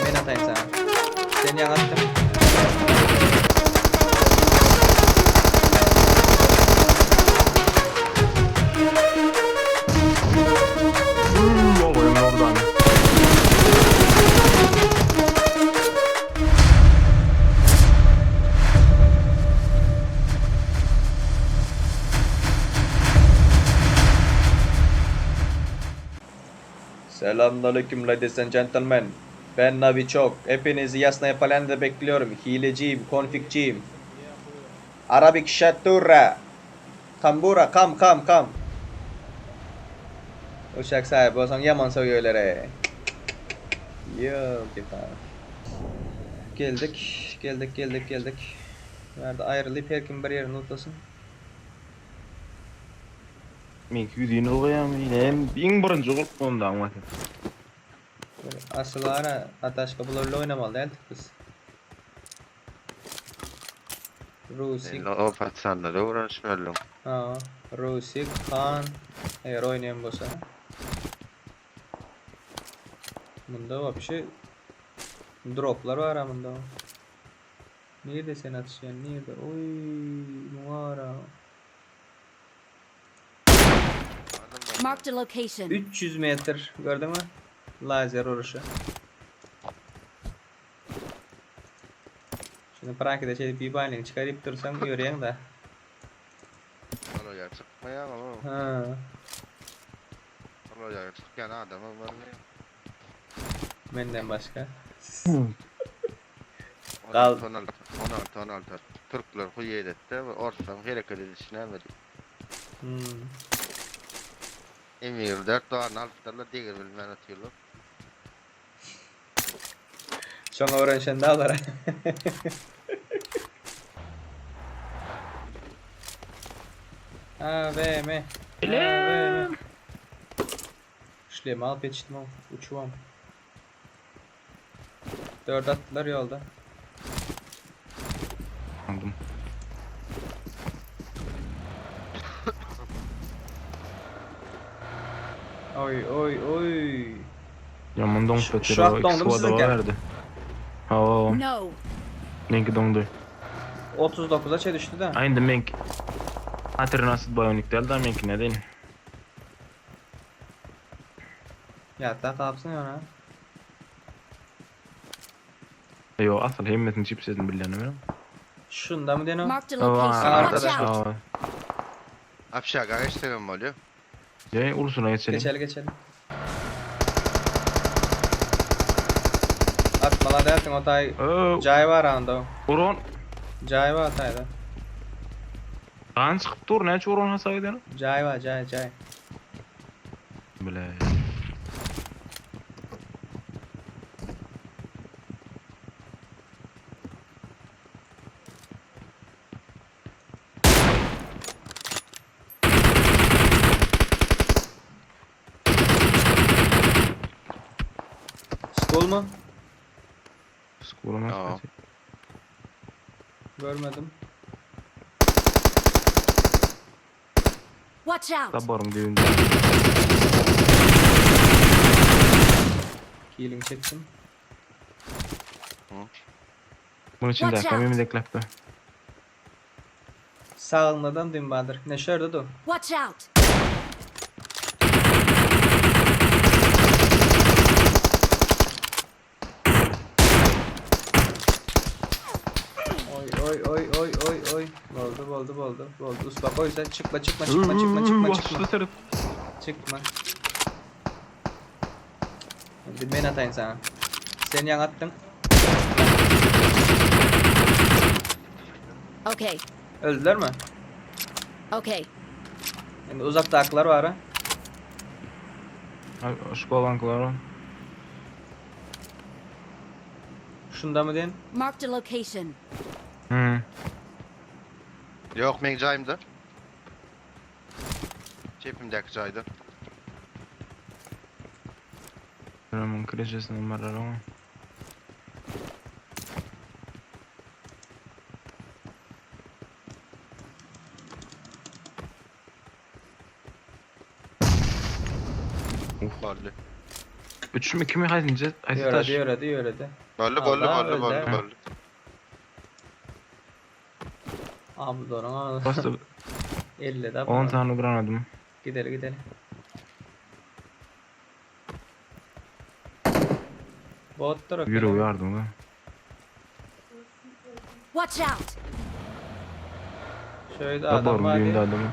Ben atayım sana. Seni yan attım. Oyun oradan. Selamünaleyküm ladies and gentlemen. Ben Navi Çok. Hepinizi Yasnaya Palanda'da bekliyorum. Hileciyim, konfikçiyim. Arabik Şatura. Kambura, kam. Uşak sahibi olsan yaman söylüyorlar. Yo kita. Geldik. Nerede ayrılıp her kim bir yerini unutmasın. Men yüzüğünü koyam yine. En birinci olup ondan ama. Asıl ara ataş kapılarıyla oynamalı değil biz. Rusik, O patsanları uğraşmayalım. ha, Rusik, Khan, eğer oynayan bolsa. Bunda вообще droplar var ha bunda. Nerede sen atışıyorsun? Nerede? Oy, muvara. Marked a location. 300 metre gördün mü? Lazer vuruşu. Şimdi praktikte şey bir balini çıkarıp dursan görüyorsun da. Onu yer çıkmayan ama Ha. onu yer çıkan adamı var mı? Benden başka. Kal. 16 Türkler kuyu edetti ve ortadan hareket edişine verdi. Emir 4 doğan altılarla diğer bilmem atıyorlar. Şuna öğrenşen daha var. AVM. AVM. Şlemi al geçtim al. Uçuvam. 4 attılar yolda. Aldım. Oy. Yaman don Şu peteri an o dondum ikisi o da sizinki. verdi. Ha, No. menki dondu. 39'a çe düştü de. Aynı menki. Aternasit bayonik deldi ama menki ne değil. Ya da kapsın ya ona. Yo asıl hemmetin chipsetin bilen mi? Şunda mı deno? Marked a location. Arkadaş Watch var. out. Afşaga geçtiğim mi oluyor? Ye ulusuna geçelim. Geçelim. Atmalar dersin o tay. Cay var anda. Uron. Cay var tayda. Kan çıkıp dur ne uron hasaydı? Cay var. Bile. Skol mu? Skuruna Aa. nasıl? Görmedim. Watch out. Tabarım düğünde. Healing çektim. Bunun için de Watch out. kamemi deklepti. Sağınladan dün Bahadır. Ne şöyle dur. Watch out. Oy. Oldu. Uspa koysa çıkma. Başlı sırıt. Çıkma. Hadi ben atayım sana. Sen yan attın. Okay. Öldüler mi? Okay. Şimdi uzakta aklar var ha. Şu kolanklar. Şunda mı diyen? Marked a location. Hı. Yok men cayımdı. Cebimdeki caydı. Ramon kreşesinin var ama. Golli. 3 mü 2 mi kaçıncı? Aysi taş. Yöredi. Golli Allah, öldü. golli. Abi doğru. Bastı 50 de 10 tane vuramadım. Gidelim. Botlar okey. Yürü uyardım da. Watch out! Şöyle adam Tabarım var düğünde diye. adamı.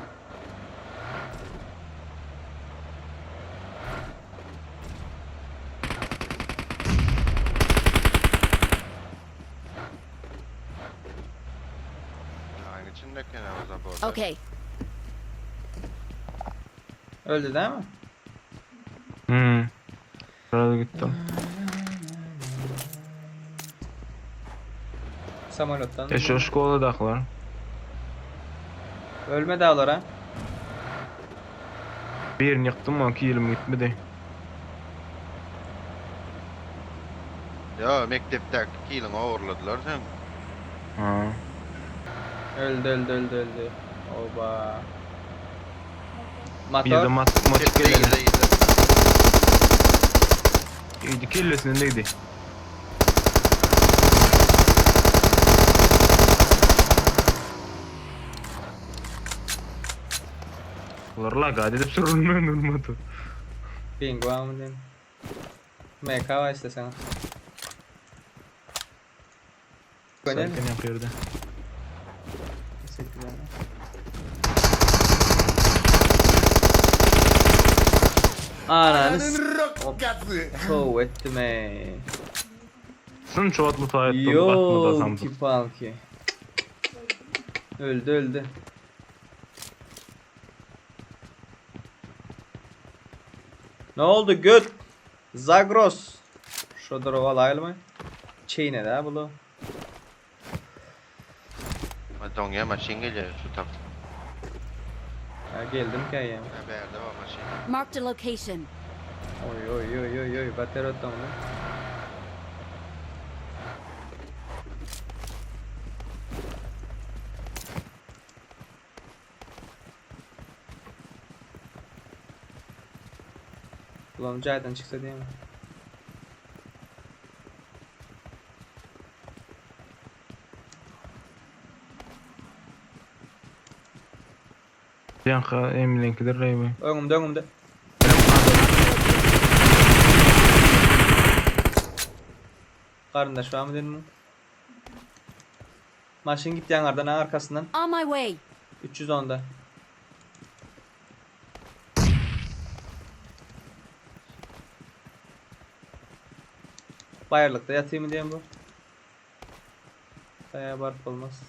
Aynı içindeki ne o zaman burada? Okay. Öldü değil mi? Şurada gittim. Samalottan. Şu şkola daklar. Ölme dağlar ha. Birini yıktım ama 2 yılım gitmedi. Ya mektepteki kilin ağırladılar sen. Ha. Öldü. Oba. Bir de Motor. maç geldi. İyi. İyiydi kellesindeydi. Ularla gadi edip sorulmuyor durmadı. Bingo ama diyeyim. MK var istesen. Öyle mi? Sarken yapıyordu. Teşekkürler. Ananı Hov ettim ey. Sın çoğatlı tayet Yo batmadı atamdı. ki palki. Öldü. Ne oldu göt? Zagros. Şudur ovalaylı mı? Çiğne de bunu. Madonya maşin geliyor şu taraf. Ha, geldim ki ya. Berde var maşin. Marked a location. Oy. Bateri otam lan. Ulan Cahit'ten çıksa diye mi? Yanka eminenkidir reybi. Önümde. Karındaş var mı dedim mi? Maşın gitti yanlardan arkasından. On my way. 310'da. Bayırlıkta yatayım mı diyeyim bu? Bayağı bark olmaz.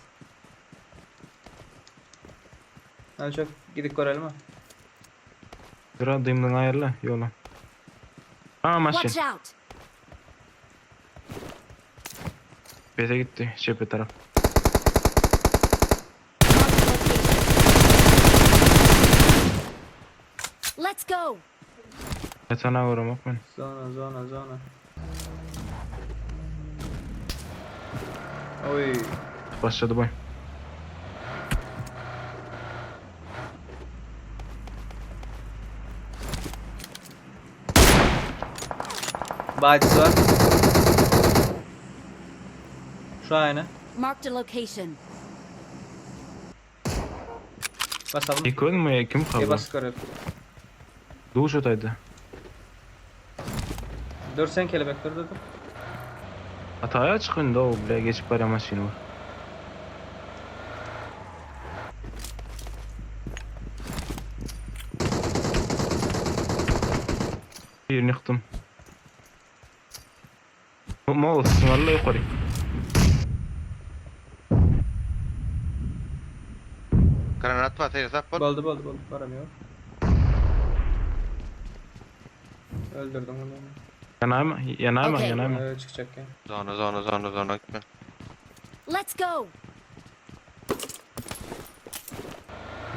Hadi çok gidip görelim ha. Sıra dımdan ayarla yola. Aa maşin. Watch out! Bete gitti. Şepe taraf. Let's go! Yatana uğramak ben. Zona. Oy. Başladı boy. Badisi var. Şu aynı. Marked a location. Basalım. İlk öldü mü ya? Kim Bir kaldı? basık arıyor. Doğuş otaydı. Dur sen kelebek dur. Hataya çıkın da o bile geçip var maşini var. Birini yıktım. Mal ısmarla yukarı. Granat var teyze var. Buldu. Varamıyor. Öldürdüm onu. Yanay mı? Okay. Çıkacak ya. Zona gitme. Let's go!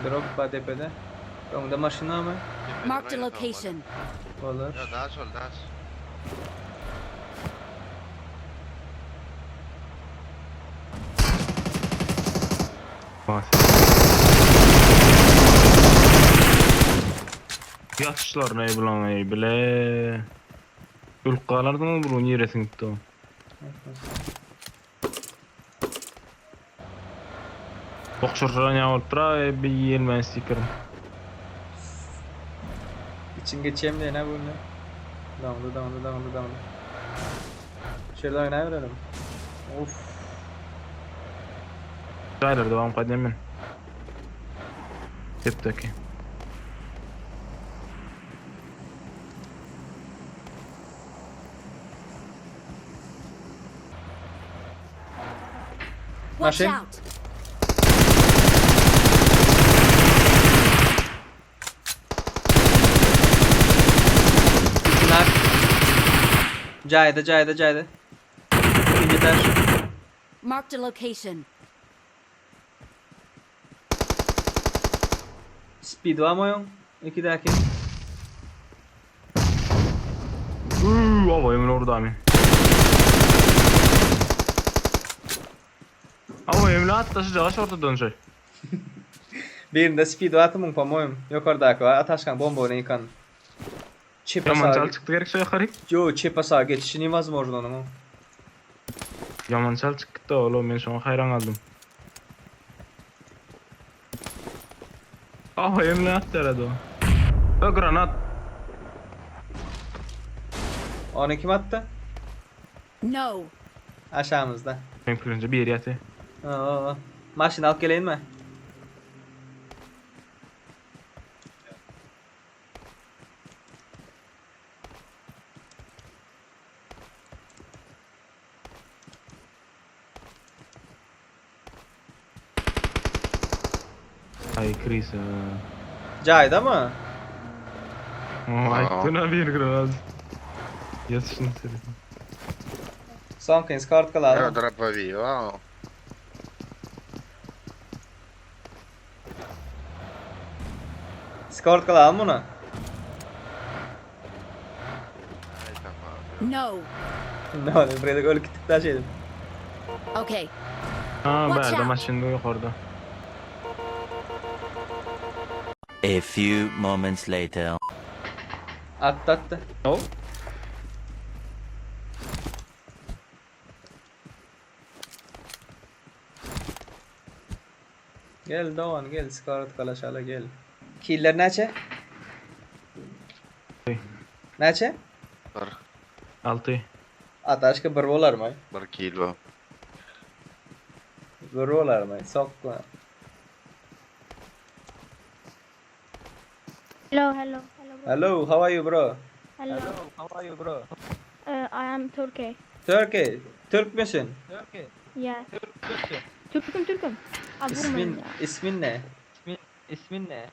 Drop BDP'de. Önde maşına ama. Marked a location. Olur. Ya daha sol. Bas. Yatışlar ne bilen ey bile. Ülkalardan burun yeresin gitti o. Okşurran ya ultra bir yelmen stikerim. İçin geçeyim diye ne bu ne? Damlı. Şöyle oynayıverelim. Of. Çaylar devam kademin. Tepteki. Watch Machine. out! Nak. Caydı. İkinci taş. Marked a location. Speed var mı oyun? İki daki. Ava emin orada amin. Ava emin hatta sıcağı şorta dönecek. Birinde speed var atımın pamoyum. Yukarıdaki var. Ataşkan bomba oynayın kan. Çipa Yaman sağa. çal çıktı gerek şey yakarık. Yo çipa sağa geçişini невозможно onun o. Yaman çal çıktı oğlum ben şu an hayran aldım. Ava emin attı herhalde o. O granat. Onu kim attı? No. Aşağımızda. Mümkünce bir yere yatı. Oo. Maşını alıp geleyim mi? Ay kriz. Cayda mı? Aytına bir granat. Yatışını seviyorum. Son kez kart Ja, kalalım. droppa vi, va? Skort kalalım bunu. Nej, tamam. No. Ne oluyor? Buraya da öyle gittik daha şeydim. Okay. Ha Watch ben de out. maçında yok orada. A few moments later. Attı. O? Gel Doğan gel. Skort kalaşala gel. Killer neçe? Neçe? Bir, 6. Ataşka bir olar mı? bir kilo. Bir olar mı? Sokma. Hello, bro. Hello, how are you bro? Hello. How are you bro? I am Turkey. Turkey. Türk müsün? Yes. Türk'üm. Abi vurmayın ya. İsmin ne? İsmin ne?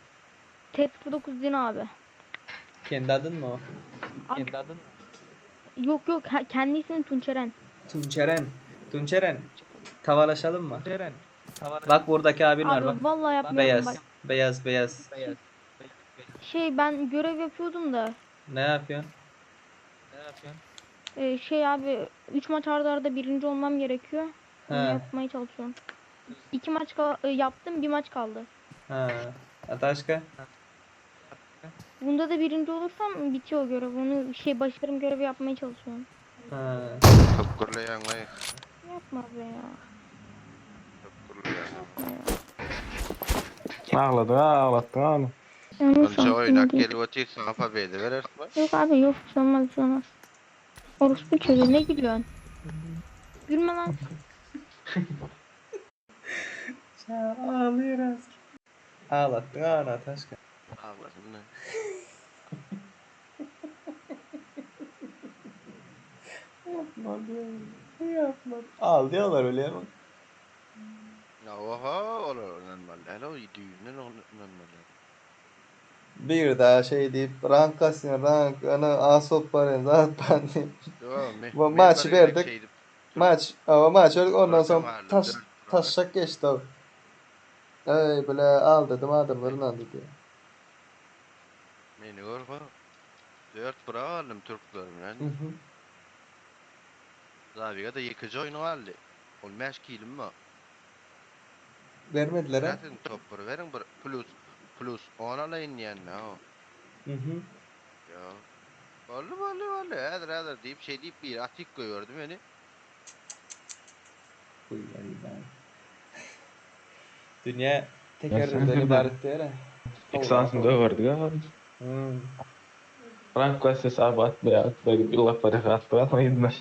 T09 Din abi. Kendi adın mı o? Abi, Kendi adın yok kendi ismim Tunçeren. Tunçeren. Tavalaşalım mı? Ceren. Bak buradaki abin var Abi bak. vallahi yapmıyorum Beyaz. bak. Beyaz. Beyaz. Ben görev yapıyordum da. Ne yapıyorsun? Ne yapıyorsun? Abi 3 maç arda arda birinci olmam gerekiyor. Onu Ha. yapmaya çalışıyorum. 2 maç yaptım, bir maç kaldı. Ha. Ataşka. Bunda da birinci olursam bitiyor görev. Onu başarım görevi yapmaya çalışıyorum. Ha. Çok gurlayan lan. Yapma be ya. Çok gurlayan. Ağlattın oğlum. Önce oynak gelip otur sana fabiyede verirsin mi? Yok abi yok, bir şey olmaz, bir şey olmaz. Orospu çocuğu, ne gülüyorsun? Gülme lan. Ağlıyoruz. Ağlattın ana Ataşka. Ağlasın lan. Yapma. Ağl diyorlar öyle ya. Ja, oha, olur normal. Hello, düğünden normal. Bir daha şey deyip rank kasın rank ana asop var zaten. Bu maçı verdik. Maç öyle ondan sonra taşak geçti o. Ey böyle al dedim adamların aldı diye. Meni görme. 4 bira aldım Türklerim yani. Zaviga da yıkıcı oyunu aldı. Olmaz kilim mi? Vermediler ha. Zaten topları verin plus 10 alayın yani o. Ya. Vallahi. Hadi deyip şey deyip bir atik koyuyordu beni. Dünya tekerrürden ibaret değil ha. İksansında vardı ha. Frank Quest sabat be, böyle bir laf var, atmayın.